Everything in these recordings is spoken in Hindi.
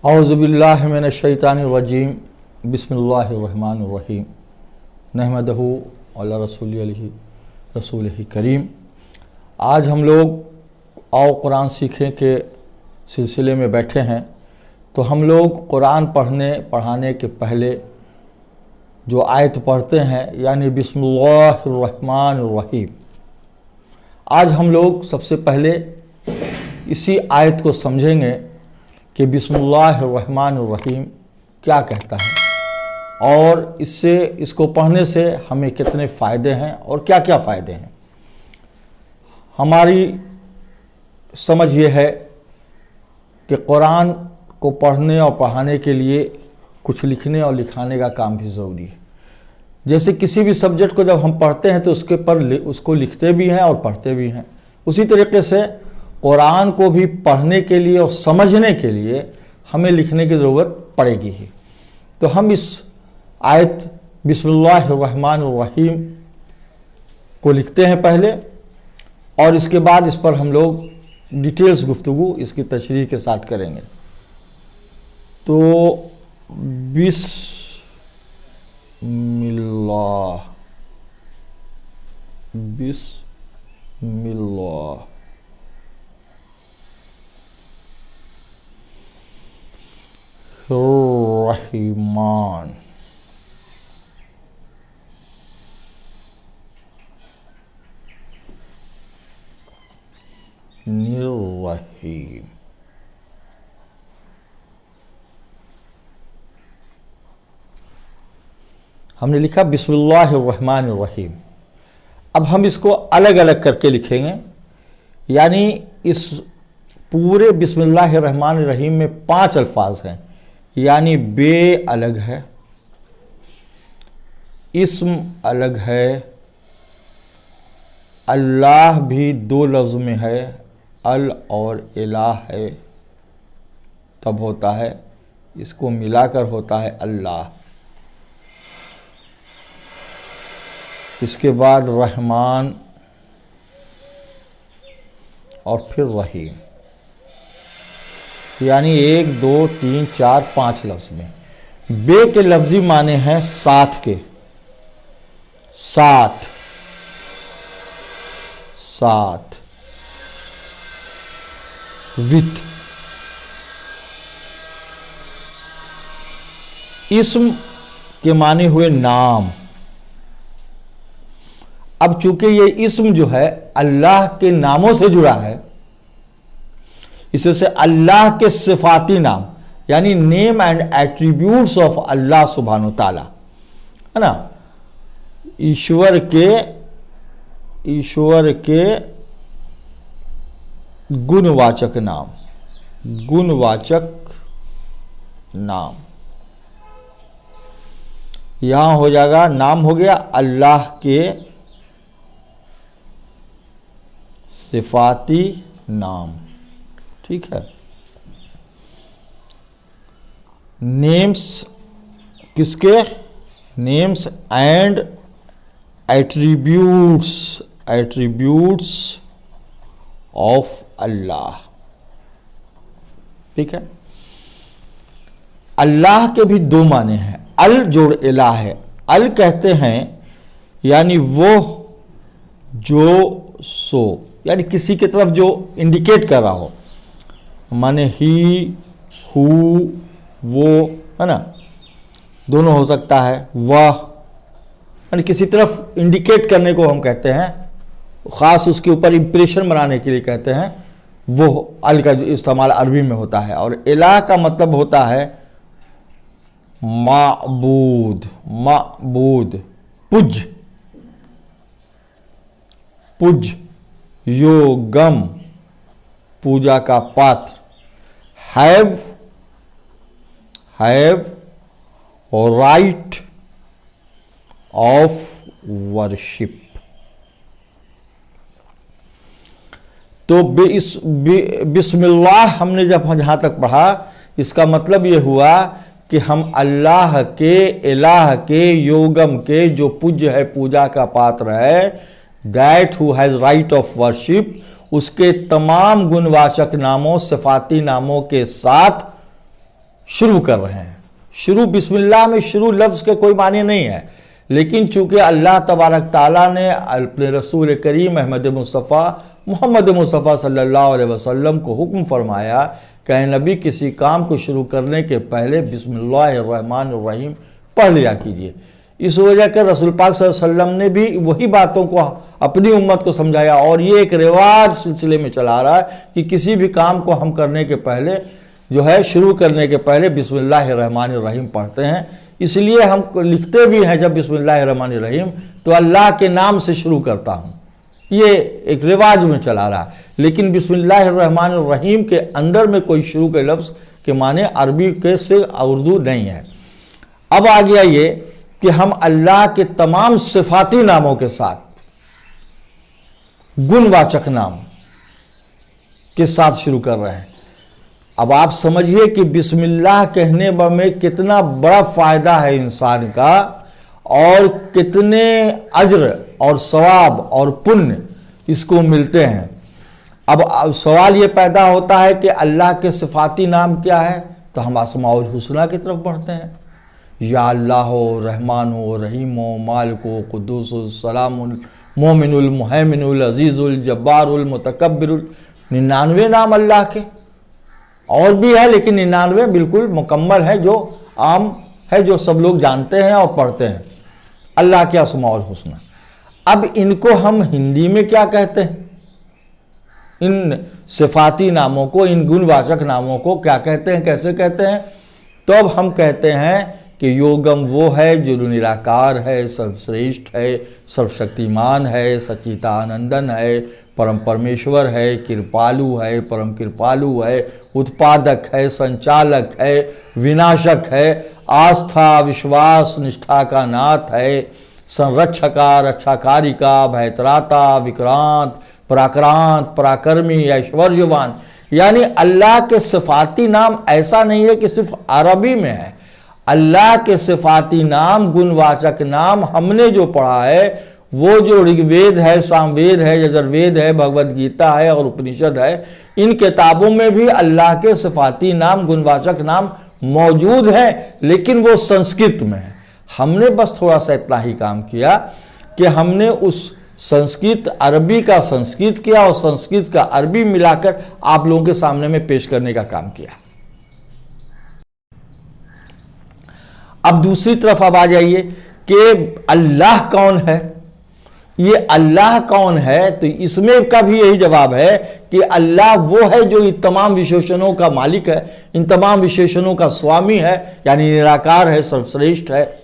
औज़ुबिल्लाहि मिनश्शैतानिर्रजीम बिस्मिल्लाहिर्रहमानिर्रहीम नहमदहु अला रसूलिही करीम। आज हम लोग आओ कुरान सीखें के सिलसिले में बैठे हैं। तो हम लोग कुरान पढ़ाने के पहले जो आयत पढ़ते हैं यानी बिस्मिल्लाहिर्रहमानिर्रहीम, आज हम लोग सबसे पहले इसी आयत को समझेंगे कि बिस्मिल्लाहिर्रहमानिर्रहीम क्या कहता है और इसको पढ़ने से हमें कितने फ़ायदे हैं और क्या क्या फ़ायदे हैं। हमारी समझ ये है कि कुरान को पढ़ने और पढ़ाने के लिए कुछ लिखने और लिखाने का काम भी ज़रूरी है। जैसे किसी भी सब्जेक्ट को जब हम पढ़ते हैं तो उसको लिखते भी हैं और पढ़ते भी हैं, उसी तरीके से कुरान को भी पढ़ने के लिए और समझने के लिए हमें लिखने की ज़रूरत पड़ेगी ही। तो हम इस आयत बिस्मिल्लाहिर्रहमानिर्रहीम को लिखते हैं पहले और इसके बाद इस पर हम लोग डिटेल्स गुफ्तगू इसकी तशरीह के साथ करेंगे। तो बिस्मिल्लाह रहमान निर्रहीम। हमने लिखा बिस्मिल्लाहिर्रहमानिर्रहीम। अब हम इसको अलग अलग करके लिखेंगे, यानी इस पूरे बिस्मिल्लाहिर्रहमानिर्रहीम में 5 अल्फाज हैं, यानी बे अलग है, इस्म अलग है, अल्लाह भी 2 लफ्ज़ में है, अल और इलाह है तब होता है, इसको मिलाकर होता है अल्लाह। इसके बाद रहमान और फिर रहीम, यानी 1 2 3 4 5 लफ्ज़ में। बे के लफ्ज़ी माने हैं साथ के, साथ साथ विथ। इस्म के माने हुए नाम। अब चूंकि ये इस्म जो है अल्लाह के नामों से जुड़ा है, इससे अल्लाह के सिफाती नाम यानी नेम एंड एट्रीब्यूट्स ऑफ अल्लाह सुब्हान व तआला, है ना, ईश्वर के गुणवाचक नाम, यहां हो जाएगा, नाम हो गया अल्लाह के सिफाती नाम, ठीक है। नेम्स किसके? नेम्स एंड एट्रीब्यूट्स ऑफ अल्लाह, ठीक है। अल्लाह के भी 2 माने हैं, अल जोड़ इलाह है। अल कहते हैं यानी वो, जो, सो, यानी किसी की तरफ जो इंडिकेट कर रहा हो, माने ही, हु, वो, है ना, दोनों हो सकता है, वह, यानी किसी तरफ इंडिकेट करने को हम कहते हैं, ख़ास उसके ऊपर इंप्रेशन बनाने के लिए कहते हैं, वो अल का जो इस्तेमाल अरबी में होता है। और इलाह का मतलब होता है माबूद, पुज, योगम, पूजा का पात्र, हैव राइट ऑफ वर्शिप। तो बिस्मिल्लाह हमने जब जहां तक पढ़ा, इसका मतलब ये हुआ कि हम अल्लाह के, इलाह के, योगम के, जो पूज्य है, पूजा का पात्र है, that who has right of worship, उसके तमाम गुणवाचक नामों, सिफाती नामों के साथ शुरू कर रहे हैं। शुरू बिस्मिल्लाह में शुरू लफ्ज़ के कोई माने नहीं है, लेकिन चूंकि अल्लाह तबारक ताला ने अपने रसूल करीम अहमद मुस्तफ़ा मोहम्मद मुस्तफ़ा सल्लल्लाहु अलैहि वसल्लम को हुक्म फरमाया कि ऐ नबी किसी काम को शुरू करने के पहले बिस्मिल्लाहिर्रहमानिर्रहीम पढ़ लिया कीजिए। इस वजह के रसूल पाक सल्लल्लाहु अलैहि वसल्लम ने भी वही बातों को अपनी उम्मत को समझाया, और ये एक रिवाज सिलसिले में चला रहा है कि किसी भी काम को हम करने के पहले जो है शुरू करने के पहले बिस्मिल्लाहिर्रहमानिर्रहीम पढ़ते हैं। इसलिए हम लिखते भी हैं जब बिस्मिल्लाहिर्रहमानिर्रहीम तो अल्लाह के नाम से शुरू करता हूँ, ये एक रिवाज में चला रहा है। लेकिन बिस्मिल्लाहिर्रहमानिर्रहीम के अंदर में कोई शुरू के लफ्ज़ के माने अरबी के से उर्दू नहीं है। अब आ गया ये कि हम अल्लाह के तमाम सिफाती नामों के साथ गुणवाचक नाम के साथ शुरू कर रहे हैं। अब आप समझिए कि बिस्मिल्लाह कहने में कितना बड़ा फायदा है इंसान का, और कितने अज्र और सवाब और पुण्य इसको मिलते हैं। अब सवाल ये पैदा होता है कि अल्लाह के सिफाती नाम क्या है, तो हम अस्माउल हुस्ना की तरफ बढ़ते हैं। या अल्लाह हो, रहमान हो, रहीम हो, मालिक हो, कुद्दूस हो, सलामुल मोमिनुल मुहैमिनुल अजीजुल जब्बारुल मुतकब्बिरुल, 99 नाम अल्लाह के और भी है, लेकिन 99 बिल्कुल मुकम्मल है, जो आम है, जो सब लोग जानते हैं और पढ़ते हैं, अल्लाह के अस्माउल हुस्ना। अब इनको हम हिंदी में क्या कहते हैं? इन सिफाती नामों को, इन गुणवाचक नामों को क्या कहते हैं, कैसे कहते हैं? तो अब हम कहते हैं कि योगम वो है जो निराकार है, सर्वश्रेष्ठ है, सर्वशक्तिमान है, सच्चिदानंदन है, परम परमेश्वर है, कृपालु है, परम कृपालु है, उत्पादक है, संचालक है, विनाशक है, आस्था विश्वास निष्ठा का नाथ है, संरक्षका रक्षाकारिका, भयत्राता, विक्रांत, पराक्रांत, पराक्रमी, ऐश्वर्यवान। यानी अल्लाह के सिफाती नाम ऐसा नहीं है कि सिर्फ अरबी में है। अल्लाह के सिफाती नाम, गुणवाचक नाम हमने जो पढ़ा है, वो जो ऋग्वेद है, सामवेद है, यजुर्वेद है, भगवद गीता है और उपनिषद है, इन किताबों में भी अल्लाह के सिफाती नाम, गुणवाचक नाम मौजूद है, लेकिन वो संस्कृत में है। हमने बस थोड़ा सा इतना ही काम किया कि हमने उस संस्कृत अरबी का संस्कृत किया और संस्कृत का अरबी मिलाकर आप लोगों के सामने में पेश करने का काम किया। अब दूसरी तरफ अब आ जाइए कि अल्लाह कौन है। ये अल्लाह कौन है, तो इसमें का भी यही जवाब है कि अल्लाह वो है जो इन तमाम विशेषणों का मालिक है, इन तमाम विशेषणों का स्वामी है, यानी निराकार है, सर्वश्रेष्ठ है,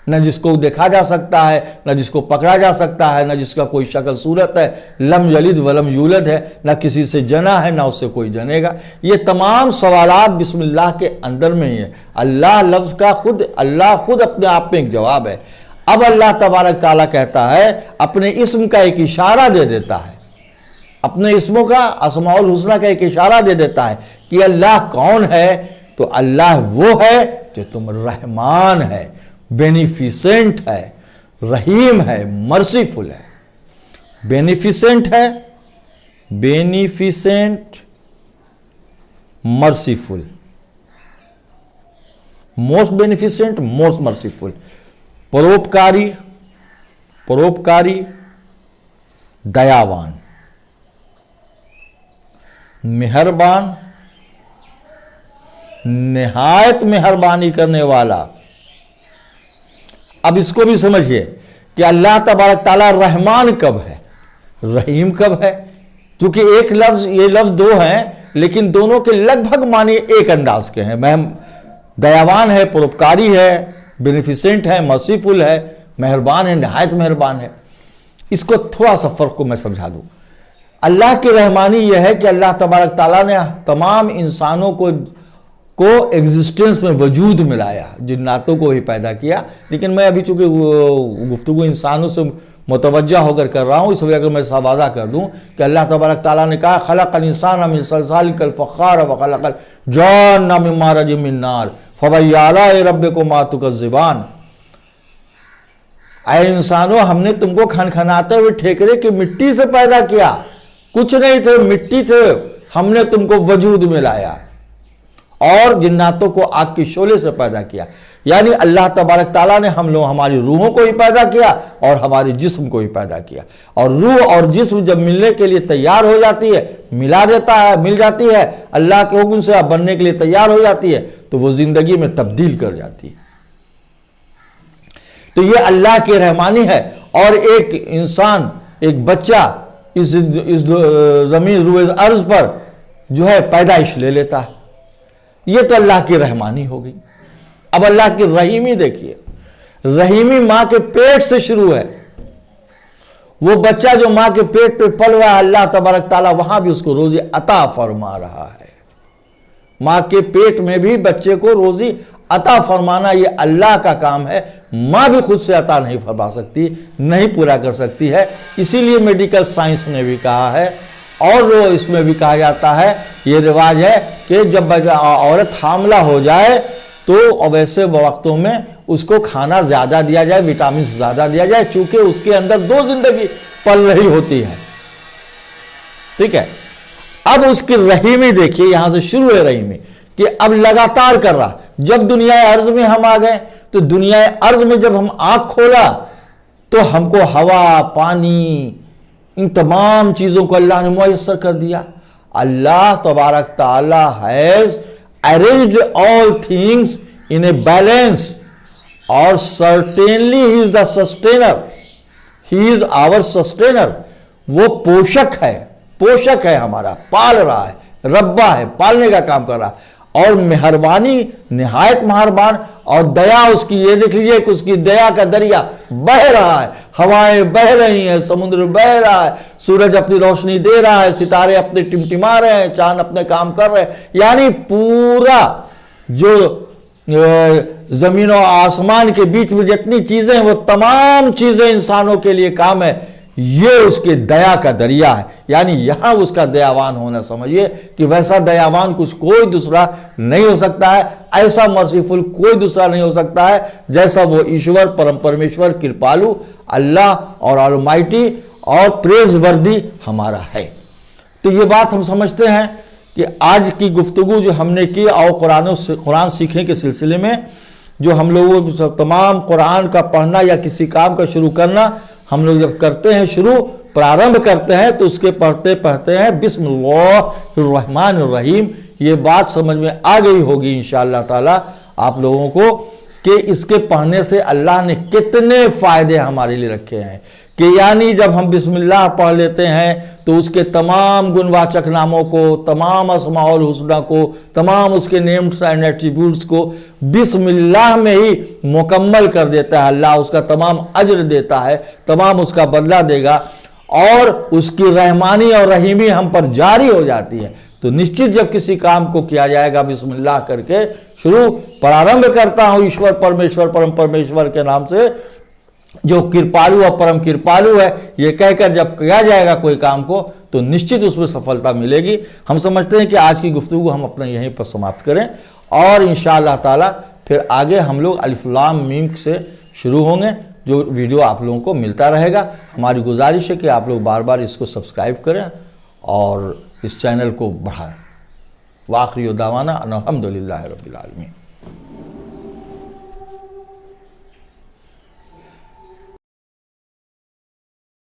न जिसको देखा जा सकता है, न जिसको पकड़ा जा सकता है, न जिसका कोई शक्ल सूरत है, लम यलिद वलम यूलद है, न किसी से जना है, न उससे कोई जनेगा। ये तमाम सवालात बिस्मिल्लाह के अंदर में ही है। अल्लाह लफ्ज़ का अल्लाह खुद अपने आप में एक जवाब है। अब अल्लाह तबारक ताला कहता है, अपने इस्म का एक इशारा दे देता है, अपने इस्मों का, अस्माउल हुस्ना का एक इशारा दे देता है कि अल्लाह कौन है। तो अल्लाह वो है जो तुम रहमान है, बेनिफिसेंट है, रहीम है, मर्सीफुल है। बेनिफिसेंट है, beneficent, merciful, most beneficent, most merciful, परोपकारी, परोपकारी, दयावान, मेहरबान, निहायत मेहरबानी करने वाला। अब इसको भी समझिए कि अल्लाह तबारक ताला रहमान कब है, रहीम कब है। क्योंकि एक लफ्ज, ये लफ्ज दो हैं, लेकिन दोनों के लगभग माने एक अंदाज के हैं। मैं दयावान है, परोपकारी है, बेनिफिसेंट है, मर्सीफुल है, मेहरबान है, निहायत मेहरबान है। इसको थोड़ा सा फर्क को मैं समझा दूं। अल्लाह की रहमानी यह है कि अल्लाह तबारक ताला ने तमाम इंसानों को एग्जिस्टेंस में वजूद मिलाया, जिन्नातों को भी पैदा किया। लेकिन मैं अभी चूंकि गुफ्तगू इंसानों से मुतवज्जा होकर कर रहा हूँ, इस वजह से मैं वाज़ा कर दूँ कि अल्लाह तबारक ताला ने कहा, खलक़ल इंसान मिन सलसालिन कल फ़ख़्ख़ार व खलक़ल जान्न मिन मारिज मिन नार फ़बअय्यि आलाइ रब्बिकुमा तुकज़्ज़िबान। ऐ इंसानों, हमने तुमको खनखनाते हुए ठेकरे की मिट्टी से पैदा किया, कुछ नहीं थे, मिट्टी थे, हमने तुमको वजूद में लाया और जिन्नातों को आग के शोले से पैदा किया। यानी अल्लाह तबारक ताला ने हम लोग हमारी रूहों को भी पैदा किया और हमारे जिस्म को भी पैदा किया। और रूह और जिस्म जब मिलने के लिए तैयार हो जाती है, मिल जाती है, अल्लाह के हुक्म से बनने के लिए तैयार हो जाती है, तो वो जिंदगी में तब्दील कर जाती है। तो ये अल्लाह की रहमानी है। और एक इंसान, एक बच्चा इस जमीन रूए अर्ज पर जो है पैदाइश ले लेता है, ये तो अल्लाह की रहमानी हो गई। अब अल्लाह की रहीमी देखिए, रहीमी मां के पेट से शुरू है। वो बच्चा जो मां के पेट पे पल रहा है, अल्लाह तबारक ताला वहां भी उसको रोजी अता फरमा रहा है। मां के पेट में भी बच्चे को रोजी अता फरमाना ये अल्लाह का काम है। मां भी खुद से अता नहीं फरमा सकती, नहीं पूरा कर सकती है। इसीलिए मेडिकल साइंस ने भी कहा है, और इसमें भी कहा जाता है, ये रिवाज है कि जब औरत हामला हो जाए तो वैसे वक्तों में उसको खाना ज्यादा दिया जाए, विटामिन ज्यादा दिया जाए, चूंकि उसके अंदर 2 जिंदगी पल रही होती है। ठीक है, अब उसकी रहीमी देखिए, यहां से शुरू है रहीमी कि अब लगातार कर रहा। जब दुनिया अर्ज में हम आ गए, तो दुनिया अर्ज में जब हम आंख खोला तो हमको हवा, पानी, इन तमाम चीजों को अल्लाह ने मुयस्सर कर दिया। अल्लाह तबारक ताला has arranged all things in a balance, और certainly he is the sustainer, he is our sustainer. वो पोषक है हमारा, पाल रहा है, रब्बा है, पालने का काम कर रहा है। और मेहरबानी, निहायत मेहरबान, और दया उसकी, ये देख लीजिए कि उसकी दया का दरिया बह रहा है, हवाएं बह रही हैं, समुद्र बह रहा है, सूरज अपनी रोशनी दे रहा है, सितारे अपने टिमटिमा रहे हैं, चांद अपने काम कर रहे हैं। यानी पूरा जो जमीन और आसमान के बीच में जितनी चीजें हैं, वो तमाम चीजें इंसानों के लिए काम है। ये उसके दया का दरिया है। यानी यहां उसका दयावान होना समझिए कि वैसा दयावान कुछ कोई दूसरा नहीं हो सकता है, ऐसा मर्सीफुल कोई दूसरा नहीं हो सकता है जैसा वो ईश्वर, परम परमेश्वर, कृपालु अल्लाह और ऑलमाइटी और प्रेज़वर्दी हमारा है। तो ये बात हम समझते हैं कि आज की गुफ्तगू जो हमने की और कुरान सीखने के सिलसिले में जो हम लोगों तमाम कुरान का पढ़ना या किसी काम का शुरू करना, हम लोग जब करते हैं, प्रारंभ करते हैं, तो उसके पढ़ते हैं बिस्मिल्लाहिर्रहमानिर्रहीम। ये बात समझ में आ गई होगी इंशाअल्लाह ताला आप लोगों को कि इसके पढ़ने से अल्लाह ने कितने फायदे हमारे लिए रखे हैं। कि यानी जब हम बिस्मिल्लाह पढ़ लेते हैं तो उसके तमाम गुणवाचक नामों को, तमाम अस्माउल हुस्ना को, तमाम उसके नेम्स एंड एट्रीब्यूट्स को बिस्मिल्लाह में ही मुकम्मल कर देता है अल्लाह। उसका तमाम अज्र देता है, तमाम उसका बदला देगा, और उसकी रहमानी और रहीमी हम पर जारी हो जाती है। तो निश्चित जब किसी काम को किया जाएगा बिस्मिल्लाह करके शुरू, प्रारंभ करता हूं ईश्वर परमेश्वर, परम परमेश्वर के नाम से जो कृपालु और परम कृपालु है, ये कहकर जब किया जाएगा कोई काम को, तो निश्चित उसमें सफलता मिलेगी। हम समझते हैं कि आज की गुफ्तगू हम अपना यहीं पर समाप्त करें, और इंशाअल्लाह ताला फिर आगे हम लोग अलिफ लाम मीम से शुरू होंगे, जो वीडियो आप लोगों को मिलता रहेगा। हमारी गुजारिश है कि आप लोग बार बार इसको सब्सक्राइब करें और इस चैनल को बढ़ाएं। वाखिर दावाना अल्हम्दुलिल्लाहि रब्बिल आलमीन।